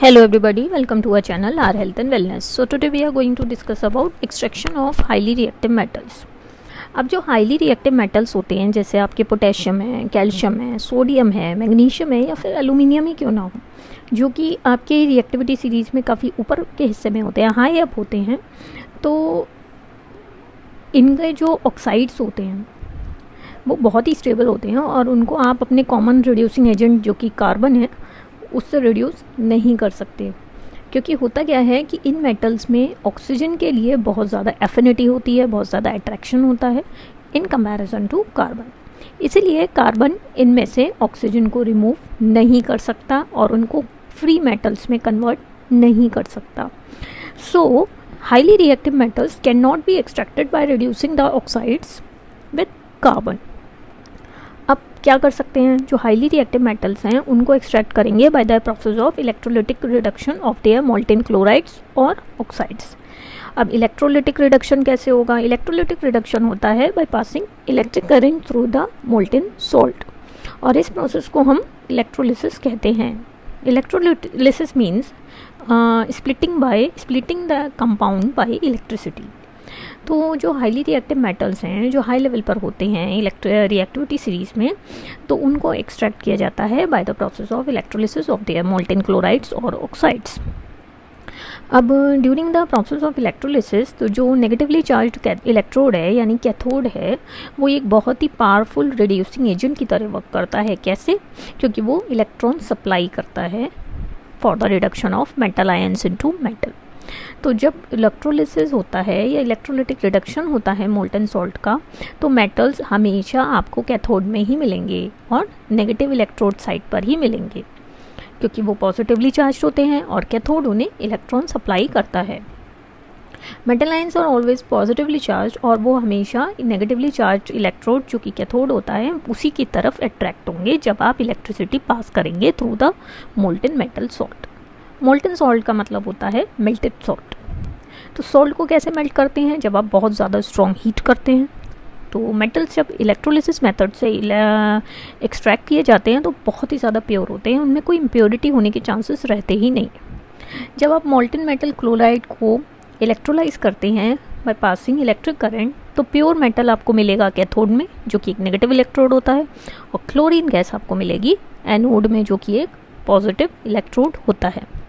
Hello everybody, welcome to our channel our health and wellness. So today we are going to discuss about extraction of highly reactive metals. अब जो highly reactive metals होते हैं जैसे आपके potassium है, calcium है, sodium है, magnesium है या फिर एल्यूमिनियम ही क्यों ना हो, जो कि आपके रिएक्टिविटी सीरीज़ में काफ़ी ऊपर के हिस्से में होते हैं, हाई अप होते हैं, तो इनके जो ऑक्साइड्स होते हैं वो बहुत ही स्टेबल होते हैं और उनको आप अपने कॉमन रिड्यूसिंग एजेंट जो कि कार्बन है उससे रिड्यूस नहीं कर सकते, क्योंकि होता क्या है कि इन मेटल्स में ऑक्सीजन के लिए बहुत ज़्यादा एफिनिटी होती है, बहुत ज़्यादा अट्रैक्शन होता है इन कंपैरिजन टू कार्बन। इसीलिए कार्बन इनमें से ऑक्सीजन को रिमूव नहीं कर सकता और उनको फ्री मेटल्स में कन्वर्ट नहीं कर सकता। सो highly reactive metals can not be extracted by reducing the oxides with carbon. अब क्या कर सकते हैं, जो हाईली रिएक्टिव मेटल्स हैं उनको एक्सट्रैक्ट करेंगे bye the process of electrolytic reduction of their molten chlorides और ऑक्साइड्स। अब इलेक्ट्रोलिटिक रिडक्शन कैसे होगा? इलेक्ट्रोलिटिक रिडक्शन होता है by passing electric current through the molten salt, और इस प्रोसेस को हम इलेक्ट्रोलिसिस कहते हैं। Electrolysis means splitting the compound bye electricity. तो जो हाईली रिएक्टिव मेटल्स हैं जो हाई लेवल पर होते हैं रिएक्टिविटी सीरीज़ में, तो उनको एक्सट्रैक्ट किया जाता है by the process of electrolysis of their molten chlorides और ऑक्साइड्स। अब during the process of electrolysis तो जो नेगेटिवली चार्ज्ड इलेक्ट्रोड है यानी कैथोड है, वो एक बहुत ही पावरफुल रिड्यूसिंग एजेंट की तरह वर्क करता है। कैसे? क्योंकि वो इलेक्ट्रॉन सप्लाई करता है for the reduction of metal ions into metal. तो जब इलेक्ट्रोलिसिस होता है या इलेक्ट्रोलिटिक रिडक्शन होता है मोल्टेन सॉल्ट का, तो मेटल्स हमेशा आपको कैथोड में ही मिलेंगे और नेगेटिव इलेक्ट्रोड साइड पर ही मिलेंगे, क्योंकि वो पॉजिटिवली चार्ज होते हैं और कैथोड उन्हें इलेक्ट्रॉन सप्लाई करता है। Metal ions are always positively charge और वो हमेशा नेगेटिवली चार्ज इलेक्ट्रोड जो कि कैथोड होता है उसी की तरफ अट्रैक्ट होंगे जब आप इलेक्ट्रिसिटी पास करेंगे through the molten metal salt. Molten salt का मतलब होता है मेल्टेड सॉल्ट। तो सॉल्ट को कैसे मेल्ट करते हैं? जब आप बहुत ज़्यादा स्ट्रॉन्ग हीट करते हैं। तो मेटल्स जब इलेक्ट्रोलिसिस मेथड से एक्सट्रैक्ट किए जाते हैं तो बहुत ही ज़्यादा प्योर होते हैं, उनमें कोई इम्प्योरिटी होने के चांसेस रहते ही नहीं। जब आप मोल्टेन मेटल क्लोराइड को इलेक्ट्रोलाइज करते हैं बाय पासिंग इलेक्ट्रिक करंट, तो प्योर मेटल आपको मिलेगा कैथोड में जो कि एक नेगेटिव इलेक्ट्रोड होता है, और क्लोरीन गैस आपको मिलेगी एनोड में जो कि एक पॉजिटिव इलेक्ट्रोड होता है।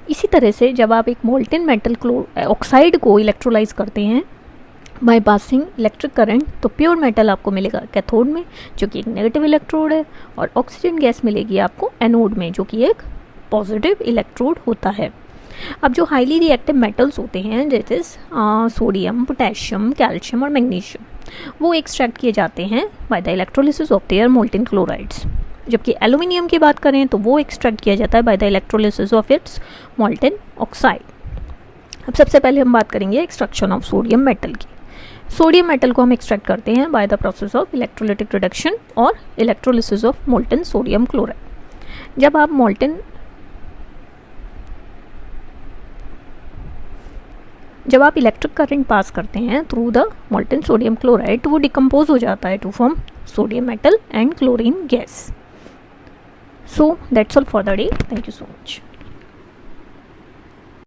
इसी तरह से जब आप एक मोल्टेन मेटल ऑक्साइड को इलेक्ट्रोलाइज करते हैं बाय पासिंग इलेक्ट्रिक करंट, तो प्योर मेटल आपको मिलेगा कैथोड में जो कि एक नेगेटिव इलेक्ट्रोड है, और ऑक्सीजन गैस मिलेगी आपको एनोड में जो कि एक पॉजिटिव इलेक्ट्रोड होता है। अब जो हाईली रिएक्टिव मेटल्स होते हैं जैसे सोडियम, पोटेशियम, कैल्शियम और मैग्नीशियम, वो एक्सट्रैक्ट किए जाते हैं by the electrolysis of their molten chlorides. जबकि एल्यूमिनियम की बात करें तो वो एक्सट्रैक्ट किया जाता है by the electrolysis of its molten oxide. अब सबसे पहले हम बात करेंगे एक्सट्रैक्शन ऑफ सोडियम मेटल की। सोडियम मेटल को हम एक्सट्रैक्ट करते हैं by the process of electrolytic reduction और electrolysis of molten sodium chloride. जब आप इलेक्ट्रिक करंट पास करते हैं through the molten sodium chloride, तो वो डिकम्पोज हो जाता है to form sodium metal and chlorine gas. So that's all for the day. Thank you so much.